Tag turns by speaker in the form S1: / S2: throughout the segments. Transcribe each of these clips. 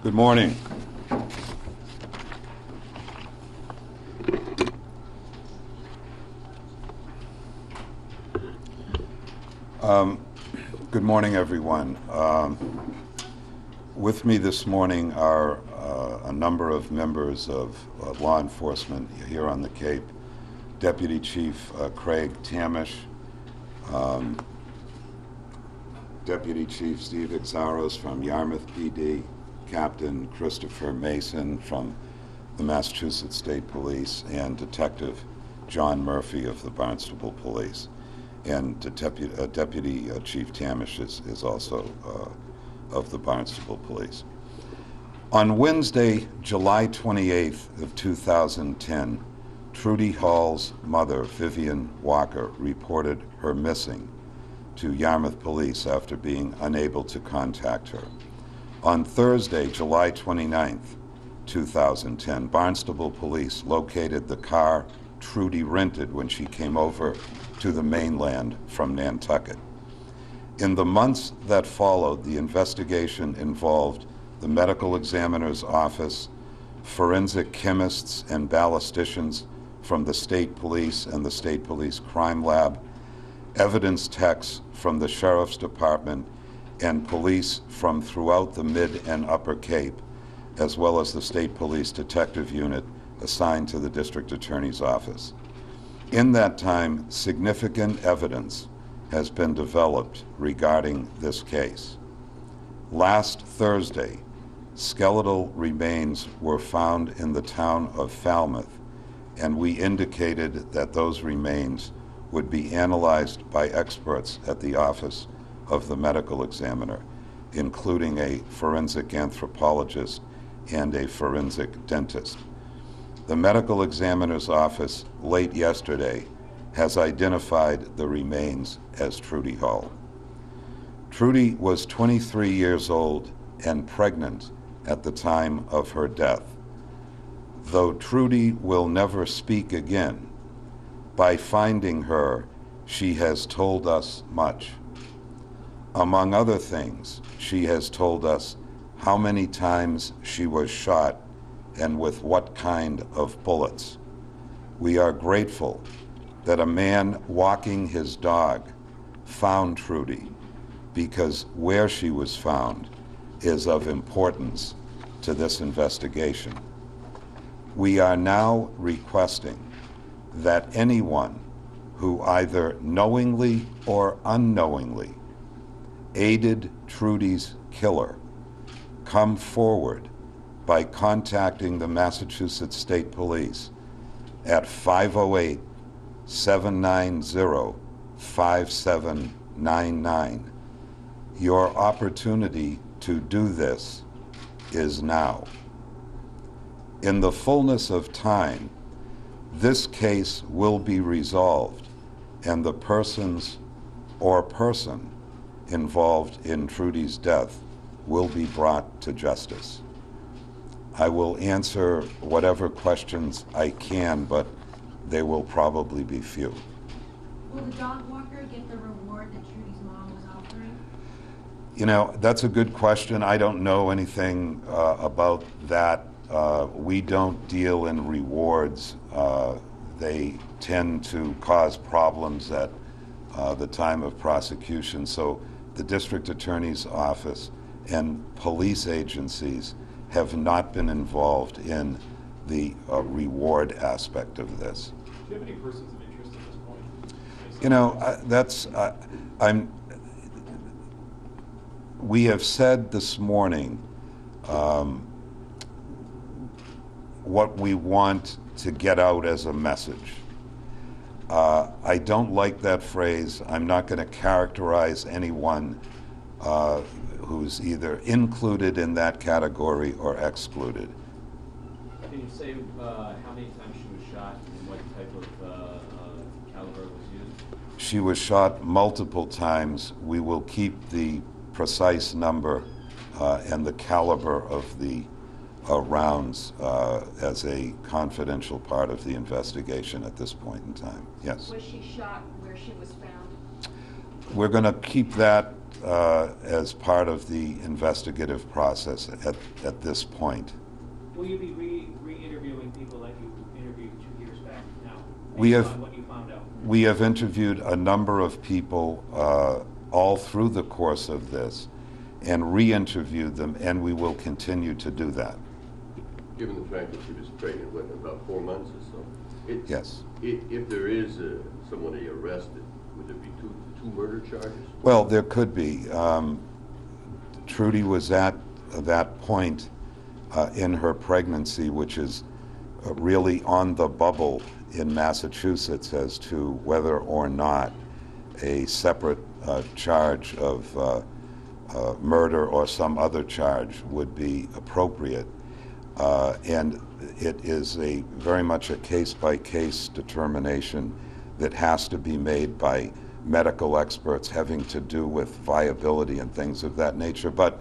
S1: Good morning. Good morning, everyone. With me this morning are a number of members of law enforcement here on the Cape. Deputy Chief Craig Tamish, Deputy Chief Steve Exaros from Yarmouth PD, Captain Christopher Mason from the Massachusetts State Police, and Detective John Murphy of the Barnstable Police. And Deputy Chief Tamish is also of the Barnstable Police. On Wednesday, July 28th of 2010, Trudie Hall's mother, Vivian Walker, reported her missing to Yarmouth Police after being unable to contact her. On Thursday, July 29th, 2010, Barnstable Police located the car Trudie rented when she came over to the mainland from Nantucket. In the months that followed, the investigation involved the medical examiner's office, forensic chemists and ballisticians from the State Police and the State Police Crime Lab, evidence techs from the Sheriff's Department, and police from throughout the Mid and Upper Cape, as well as the State Police Detective Unit assigned to the District Attorney's Office. In that time, significant evidence has been developed regarding this case. Last Thursday, skeletal remains were found in the town of Falmouth, and we indicated that those remains would be analyzed by experts at the Office of the Medical Examiner, including a forensic anthropologist and a forensic dentist. The Medical Examiner's Office, late yesterday, has identified the remains as Trudie Hall. Trudie was 23 years old and pregnant at the time of her death. Though Trudie will never speak again, by finding her, she has told us much. Among other things, she has told us how many times she was shot and with what kind of bullets. We are grateful that a man walking his dog found Trudie, because where she was found is of importance to this investigation. We are now requesting that anyone who either knowingly or unknowingly aided Trudie's killer come forward by contacting the Massachusetts State Police at 508-790-5799. Your opportunity to do this is now. In the fullness of time, this case will be resolved, and the persons or person involved in Trudie's death will be brought to justice. I will answer whatever questions I can, but there will probably be few.
S2: Will the dog walker get the reward that Trudie's mom was offering?
S1: You know, that's a good question. I don't know anything about that. We don't deal in rewards. They tend to cause problems at the time of prosecution. So the district attorney's office and police agencies have not been involved in the reward aspect of this.
S3: Do you have any persons of interest at this point?
S1: You know, we have said this morning what we want to get out as a message. I don't like that phrase. I'm not going to characterize anyone who's either included in that category or excluded.
S3: Can you say how many times she was shot and what type of caliber was used?
S1: She was shot multiple times. We will keep the precise number and the caliber of the rounds as a confidential part of the investigation at this point in time. Yes.
S2: Was she shot where she was found?
S1: We're going to keep that as part of the investigative process at this point.
S4: Will you be re-interviewing people that you interviewed 2 years back now,
S1: We
S4: based
S1: have-
S4: on what you found out?
S1: We have interviewed a number of people all through the course of this and re-interviewed them, and we will continue to do that.
S5: Given the fact that she was pregnant, what, about 4 months or so?
S1: Yes.
S5: If there is somebody arrested, would there be two murder charges?
S1: Well, there could be. Trudie was at that point in her pregnancy, which is really on the bubble in Massachusetts as to whether or not a separate charge of murder or some other charge would be appropriate. And it is very much a case-by-case determination that has to be made by medical experts having to do with viability and things of that nature. But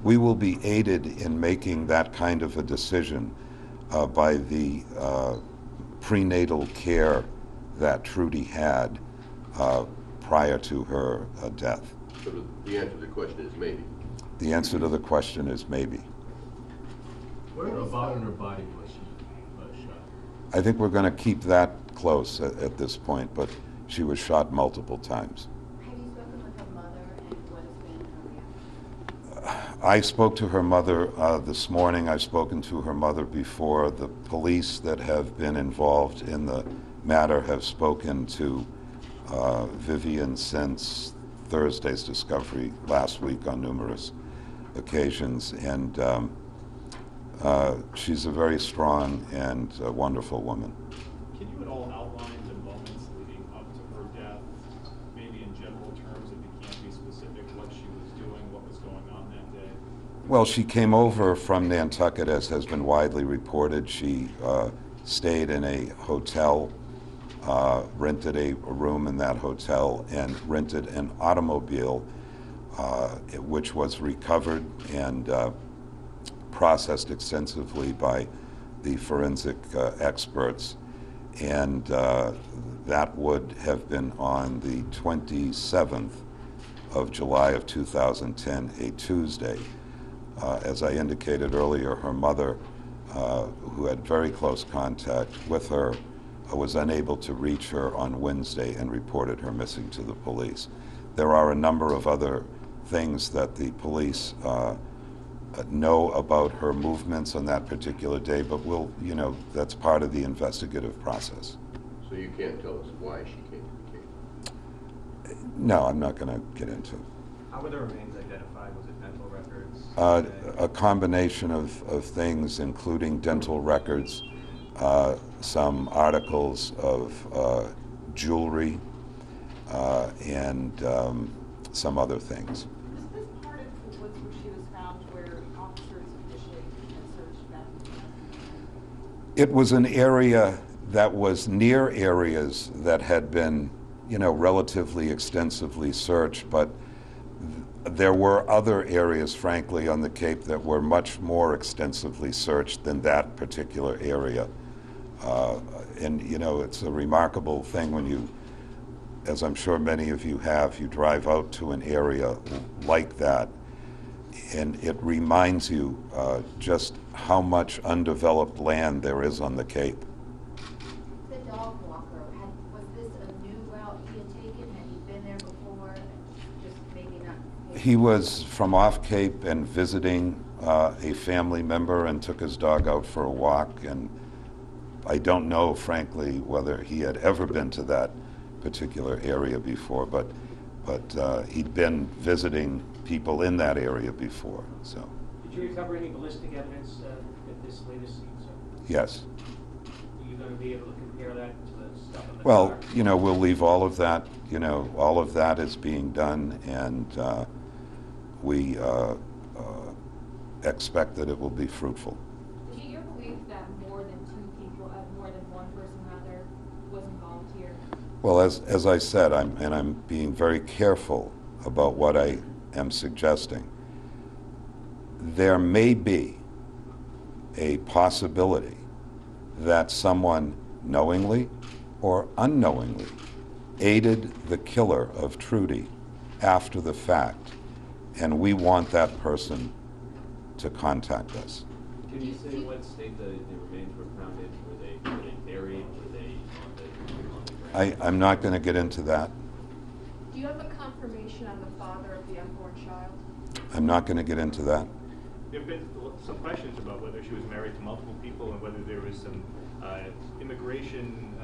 S1: we will be aided in making that kind of a decision by the prenatal care that Trudie had prior to her death.
S5: So the answer to the question is maybe.
S1: The answer to the question is maybe.
S6: Where about in her body was she shot?
S1: I think we're going to keep that close at this point, but she was shot multiple times.
S2: Have you spoken with her mother and what has been her reaction?
S1: I spoke to her mother this morning. I've spoken to her mother before. The police that have been involved in the matter have spoken to Vivian since Thursday's discovery last week on numerous occasions, and she's a very strong and wonderful woman.
S7: Can you at all outline the moments leading up to her death, maybe in general terms, if you can't be specific, what she was doing, what was going on that day?
S1: Well, she came over from Nantucket, as has been widely reported. She stayed in a hotel, rented a room in that hotel, and rented an automobile, which was recovered and processed extensively by the forensic experts. And that would have been on the 27th of July of 2010, a Tuesday. As I indicated earlier, her mother, who had very close contact with her, was unable to reach her on Wednesday and reported her missing to the police. There are a number of other things that the police know about her movements on that particular day, but that's part of the investigative process.
S5: So you can't tell us why she came to the case?
S1: No, I'm not going to get into it.
S4: How were the remains identified? Was it dental records?
S1: A combination of things, including dental records, some articles of jewelry, and some other things.
S8: Was this part of the woods where she was found, where officers initially had searched that?
S1: It was an area that was near areas that had been, relatively extensively searched, but there were other areas, frankly, on the Cape that were much more extensively searched than that particular area. And it's a remarkable thing when you, as I'm sure many of you have, you drive out to an area like that, and it reminds you just how much undeveloped land there is on the Cape.
S2: The dog walker, was this a new route he had taken? Had he been there before? Just maybe not.
S1: He was from off Cape and visiting a family member and took his dog out for a walk, and I don't know, frankly, whether he had ever been to that particular area before, but he'd been visiting people in that area before. So,
S4: Did you recover any ballistic evidence at this latest scene, sir?
S1: yes.
S4: Are you going to be able to compare that to the stuff in the
S1: Well,
S4: car?
S1: we'll leave all of that. All of that is being done, and we expect that it will be fruitful.
S8: Is it your belief that more than one person rather, was involved here?
S1: Well, as I said, I'm being very careful about what I am suggesting. There may be a possibility that someone knowingly or unknowingly aided the killer of Trudie after the fact and we want that person to contact us.
S3: Can you say what state the remains were found in? Were they buried? Were they on the ground?
S1: I'm not going to get into that.
S9: Do you have a confirmation on the father of the unborn child?
S1: I'm not going to get into that.
S4: There have been some questions about whether she was married to multiple people and whether there was some immigration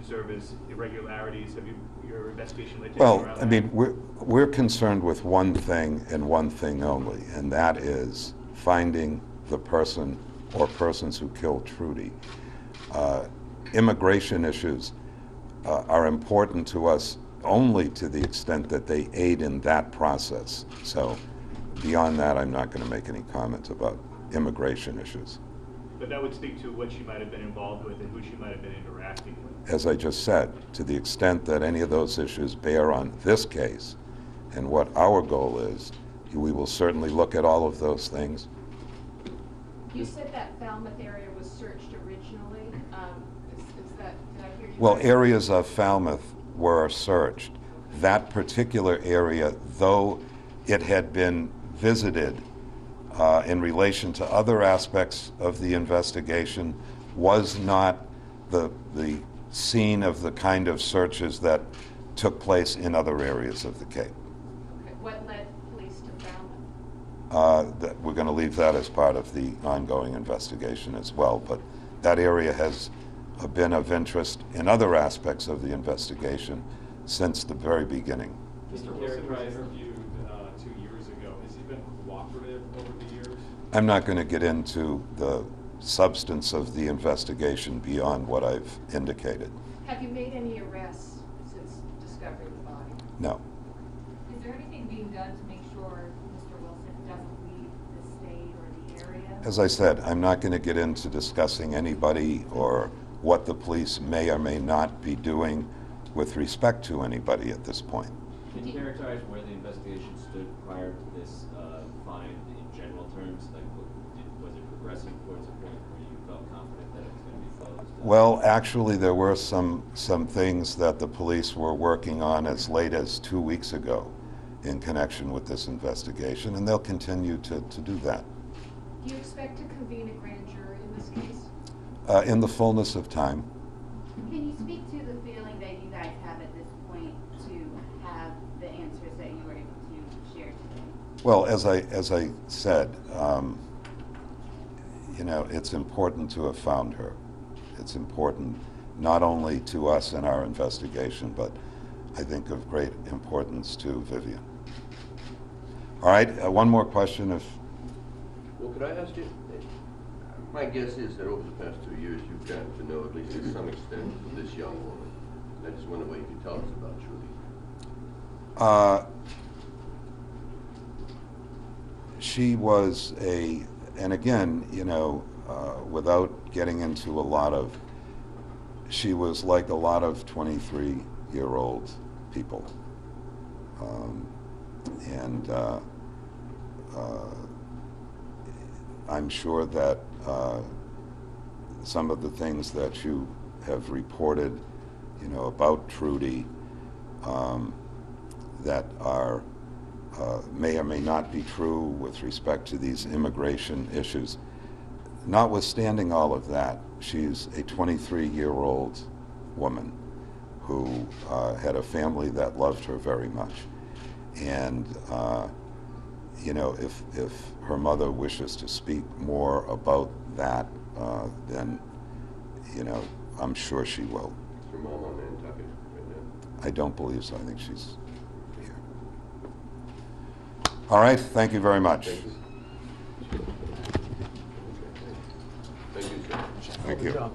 S4: service irregularities. Have your investigation led to
S1: Well,
S4: around
S1: I
S4: that?
S1: mean, we're concerned with one thing and one thing only, and that is finding the person or persons who killed Trudie. Immigration issues are important to us only to the extent that they aid in that process. So beyond that, I'm not going to make any comments about immigration issues.
S4: But that would speak to what she might have been involved with and who she might have been interacting with.
S1: As I just said, to the extent that any of those issues bear on this case and what our goal is, we will certainly look at all of those things.
S9: You said that Falmouth area was searched originally. Is that, did I hear you?
S1: Well,
S9: right?
S1: areas of Falmouth were searched. That particular area, though it had been visited in relation to other aspects of the investigation, was not the scene of the kind of searches that took place in other areas of the Cape.
S9: Okay. What led police to Falmouth?
S1: That we're going to leave that as part of the ongoing investigation as well, but that area has been of interest in other aspects of the investigation since the very beginning.
S7: Mr. Wilson was interviewed 2 years ago. Has he been cooperative over the years?
S1: I'm not going to get into the substance of the investigation beyond what I've indicated.
S9: Have you made any arrests since discovering the body?
S1: No.
S8: Is there anything being done to make sure Mr. Wilson doesn't leave the state or the area?
S1: As I said, I'm not going to get into discussing anybody or what the police may or may not be doing with respect to anybody at this point.
S3: Can you characterize where the investigation stood prior to this find in general terms? Like, was it progressing towards a point where you felt confident that it was going to be closed?
S1: Well, actually, there were some things that the police were working on as late as 2 weeks ago in connection with this investigation, and they'll continue to do that.
S9: Do you expect to convene a grand jury in this case?
S1: In the fullness of time.
S2: Can you speak to the feeling that you guys have at this point to have the answers that you were able to share today?
S1: Well, as I said, you know, it's important to have found her. It's important not only to us in our investigation, but I think of great importance to Vivian. All right, one more question if...
S5: Well, could I ask you, my guess is that over the past 2 years, you've gotten to know, at least to some extent, this young woman. I just wonder what you could tell us about Trudie.
S1: She was and again, you know, without getting into a lot of, she was like a lot of 23-year-old people. I'm sure that some of the things that you have reported, you know, about Trudie that are may or may not be true with respect to these immigration issues. Notwithstanding all of that, she's a 23-year-old woman who had a family that loved her very much. And you know, if her mother wishes to speak more about that, then, you know, I'm sure she will.
S5: Is her mom on Nantucket right now?
S1: I don't believe so. I think she's here. All right. Thank you very much.
S5: Thank you. Thank you, sir.
S1: Thank you.